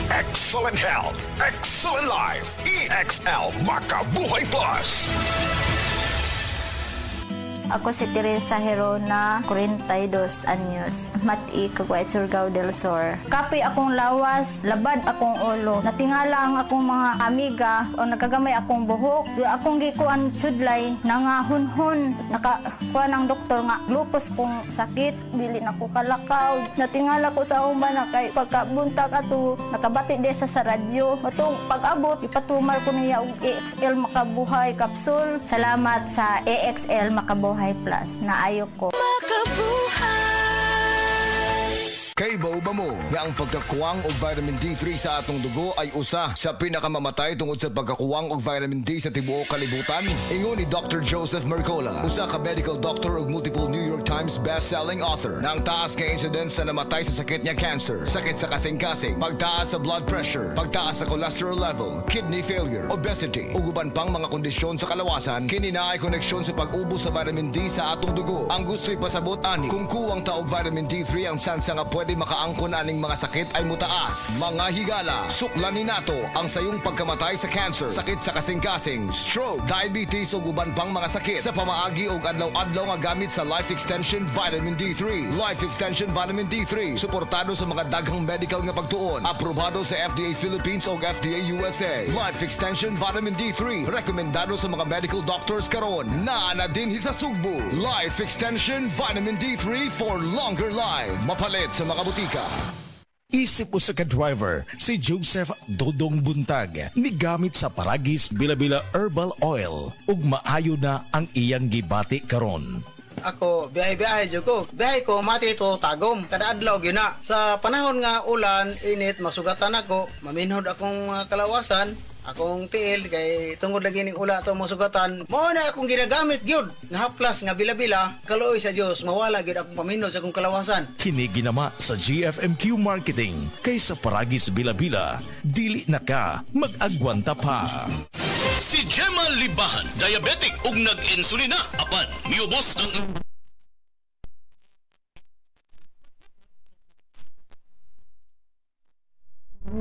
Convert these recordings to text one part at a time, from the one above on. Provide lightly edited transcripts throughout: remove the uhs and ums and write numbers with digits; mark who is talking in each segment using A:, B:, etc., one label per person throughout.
A: Excellent health, excellent life. EXL Makabuhay Plus.
B: Ako si Teresa Herona, 42 anyos, Mati, Caguay, Surigao del Sur. Kapi akong lawas, labad akong ulo. Natingala ang akong mga amiga o nakagamay akong buhok. Akong gikuan sudlay, nangahunhon. Nakakuha ng doktor nga, lupus kong sakit, dili na ko kalakaw. Natingala ko sa umba na kay pagkabuntag ato, nakabati desa sa radyo. Atong pag-abot, ipatumar ko niya og EXL Makabuhay Capsule. Salamat sa EXL Makabuhay Plus na ayok ko.
C: Kay ba mo nga ang pagkakuwang og vitamin D3 sa atong dugo ay usa sa pinakamamatay tungod sa pagkakuwang og vitamin D sa tibuok kalibutan? Ingon ni Dr. Joseph Mercola, usa ka medical doctor ug multiple New York Times best-selling author, na ang taas nga incidence sa namatay sa sakit niya cancer, sakit sa kasing-kasing, pagtaas sa blood pressure, pagtaas sa cholesterol level, kidney failure, obesity, ug uban pang mga kondisyon sa kalawasan, kini na ay koneksyon sa pag-ubos sa vitamin D sa atong dugo. Ang gusto'y pasabot ani, kung kuwang ta og vitamin D3, ang tsansa nga pwede makaangkon aning mga sakit ay mutaas. Mga higala, suklanin nato ang sayong pagkamatay sa cancer, sakit sa kasing-kasing, stroke, diabetes ug uban pang mga sakit sa pamaagi og adlaw-adlaw nga gamit sa Life Extension Vitamin D3. Life Extension Vitamin D3 suportado sa mga daghang medical nga pagtuon, aprobado sa FDA Philippines ug FDA USA. Life Extension Vitamin D3 rekomendado sa mga medical doctors karon. Naa na dinhi sa Sugbo. Life Extension Vitamin D3 for longer life. Mapalit sa mga butika.
D: Isip usa ka driver si Joseph Dodong Buntag migamit sa Paragis Bila-Bila Herbal Oil ug maayo na ang iyang gibati karon.
E: Ako, biyahe-biyahe dyan ko. Biyahe ko, mati ito tagom. Kada adlaw gina. Sa panahon nga ulan, init, masugatan ako. Maminhod akong kalawasan. Akong tiil, kay tungod lagi ning ula ito masugatan. Mao na akong ginagamit gyud nga haplas nga bila-bila. Kaluoy sa Dios, mawala gyud akong paminhod sa akong kalawasan.
D: Kini ginama sa GFMQ Marketing. Kay sa Paragis Bila-Bila, dili na ka mag-agwanta pa.
F: Si Gemma Libahan, diabetic ug nag-insulina, apan miubos ang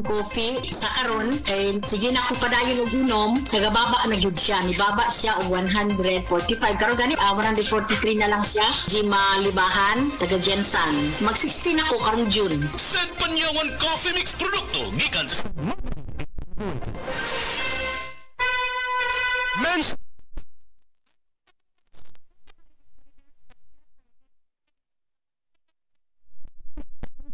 G: coffee sa karon kay sige na ko padayon og inom, nagababa na gyud siya, nibaba siya og 145 karon gani 143 na lang siya. Gemma Libahan, taga Jensan. Mag 16 ako karong June.
F: Said Panyawan Coffee Mix produkto gikan sa Men's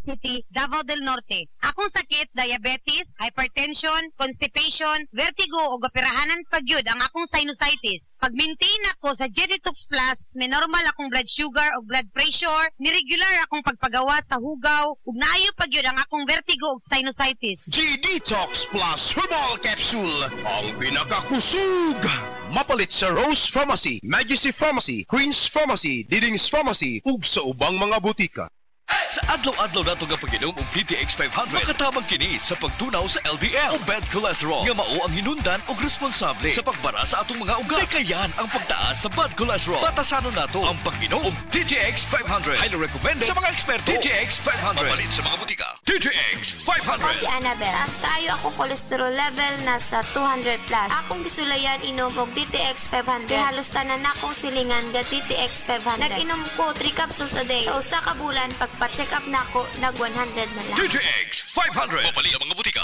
H: City, Davao del Norte. Akong sakit, diabetes, hypertension, constipation, vertigo o operahanan pagyud ang akong sinusitis. Pag-maintain ako sa G-Detox Plus, may normal akong blood sugar o blood pressure, ni-regular akong pagpagawa sa hugaw, ug naayo pagyud ang akong vertigo o sinusitis.
F: G-Detox Plus Herbal Capsule, ang pinakakusog. Mapalit sa Rose Pharmacy, Majesty Pharmacy, Queen's Pharmacy, Diding's Pharmacy, ug sa ubang mga butika.
I: Sa adlaw-adlaw nato nga pag-inom og DTX 500, makatabang kini sa pagtunaw sa LDL o bad cholesterol nga mao ang hinundan og responsable sa pagbara sa atong mga ugat. Kayan ang pagtaas sa bad cholesterol. Batasanon nato ang pag-inom og DTX 500. Highly recommended sa mga eksperto. DTX 500. Mapalit sa mga butika. DTX 500.
J: Ako si Annabel. As kayo ako cholesterol level nasa 200 plus. Akong gisulayan inom og DTX 500. Halos tanan akong silingan ga DTX 500. Nag-inom ko 3 capsules a day. Sa usa ka bulan pagpa-check up na ako, nag 100 na lang.
I: DTX 500. Mapalit sa mga butika.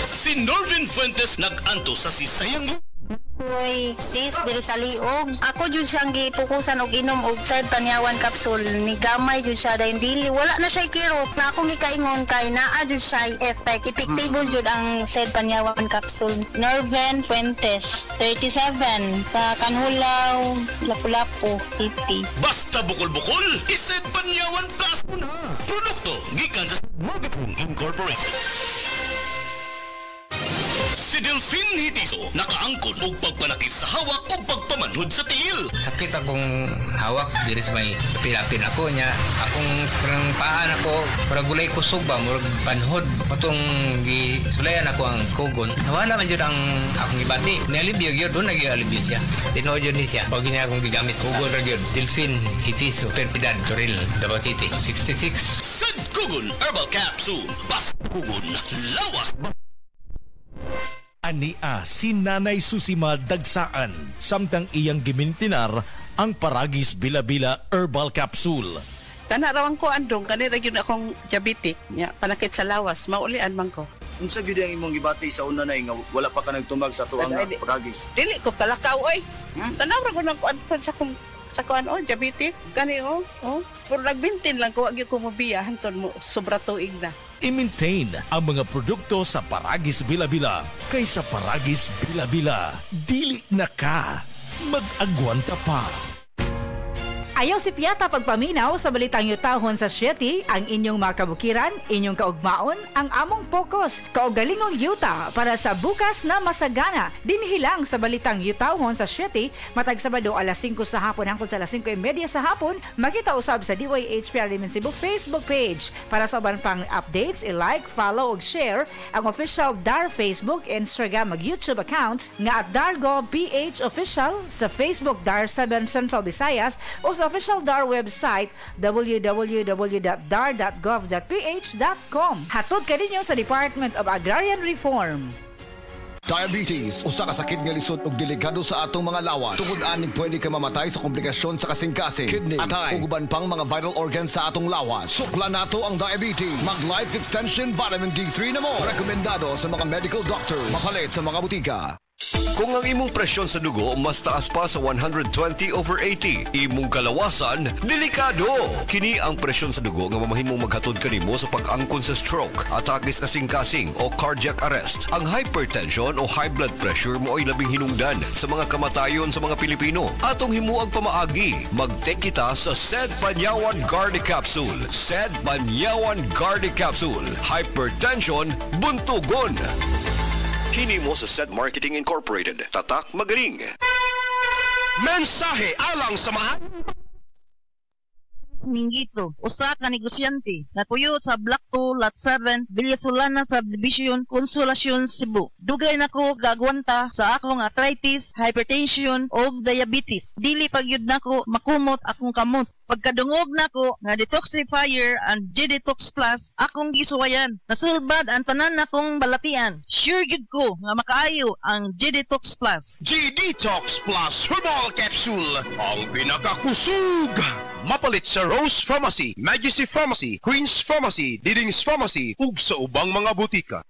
F: Si Norvin Fuentes nag-anto sa sisayang
K: Hoy, sis, diri sa liog. Ako jud siyang gipukusan og inom og Said Panyawan capsule. Ni gamay jud siya dahil dili wala na siya kirot. Na akong gikaingon kay naa jud siya effect. Effective jud ang Said Panyawan capsule. Norven Fuentes, 37, sa Kanhulaw, Lapu-Lapu, City.
F: Basta bukol-bukol, Said Panyawan Plus mo na. Produkto gikan sa Magatung Incorporated. Si Delphine Hitiso nakaangkon og pagpanakit sa hawak o pagpamanhod sa tiil.
L: Sakit akong hawak, diri sa may pilapin ako niya. Akong parang paan ako, parang gulay kusog ba, murag panhod. Patong gisulayan ako ang kugon. Nawala man yun ang akong ibati. Nialibyo yun, doon nag-ialibyo siya. Tinood yun siya. Pag niya akong gigamit, kugon rin yun. Delphine Hitiso, Perpidad, Toril, Davao City, 66.
F: Sad Kugon Herbal Capsule. Basta
I: Tugon, lawas ba?
D: Ania si Nanay Susima Dagsaan, samtang iyang gimintinar ang Paragis Bila-Bila Herbal Capsule.
M: Kanarawan ko andong, kanira yun akong diabetic, panakit sa lawas, maulian man ko.
N: Unsa gyud ang imong gibati sa una na nga wala pa ka nagtumag sa tuang Paragis?
M: Dili ko kalakaw oy. Tanawra ko nang kuan sa kuan diabetic, kani pero nagbintin lang ko agi ko mobiya hanton mo sobra tuig na.
D: I-maintain ang mga produkto sa Paragis Bila-Bila kaysa Paragis Bila-Bila. Dili na ka. Mag-agwanta pa.
O: Ayaw si Piata pagpaminaw sa balitang yutahon sa Sieti, ang inyong mga kabukiran, inyong kaugmaon, ang among focus, kaugalingong yuta para sa bukas na masagana. Dinhilang sa balitang yutahon sa Sieti, matag Sabado alas 5 sa hapon hangtod sa alas 5:30 sa hapon, makita usab sa DYHPR Limen Cebu Facebook page. Para sa uban pang updates, i-like, follow ug share ang official DAR Facebook, Instagram ug YouTube accounts nga at Dargo PH Official sa Facebook DAR 7 Central Visayas o sa official DAR website www.dar.gov.ph.com. Hatod ka ninyo sa Department of Agrarian Reform.
C: Diabetes, usa ka sakit nga lisod ug delikado sa atong mga lawas. Tungod aning pwede ka mamatay sa komplikasyon sa kasing-kasing, kidney, atay, ug uban pang mga vital organs sa atong lawas. Sukla nato ang diabetes. Mag Life Extension Vitamin D3 na mo. Rekomendado sa mga medical doctor. Mapalit sa mga butika.
P: Kung ang imong presyon sa dugo mas taas pa sa 120/80, imong kalawasan, delikado. Kini ang presyon sa dugo nga mamahimong maghatod kanimo sa pag-angkon sa stroke, atake sa kasing-kasing o cardiac arrest. Ang hypertension o high blood pressure mo ay labing hinungdan sa mga kamatayon sa mga Pilipino. Atong himuang pamaagi, mag-take kita sa SED Panyawan Garde Capsule. SED Panyawan Garde Capsule. Hypertension, buntugon. Hini mo sa SED Marketing Incorporated. Tatak magaling.
F: Mensahe alang sa mahal.
Q: Minggito, usa ka negosyante na puyo sa Block 2, Lot 7, Villasolana Subdivision, Consolacion, Cebu. Dugay nako gagwanta sa akong arthritis, hypertension o diabetes. Dili pagyud nako makumot akong kamot. Pagkadungog nako nga detoxifier and G-Detox Plus, akong gisuwayan. Nasulbad ang tanan nakong balatian. Sure gid ko nga makaayo ang G-Detox Plus.
F: G-Detox Plus Herbal Capsule, ang pinakakusog. Mapalit sa Rose Pharmacy, Majesty Pharmacy, Queen's Pharmacy, Diding's Pharmacy, ug sa ubang mga butika.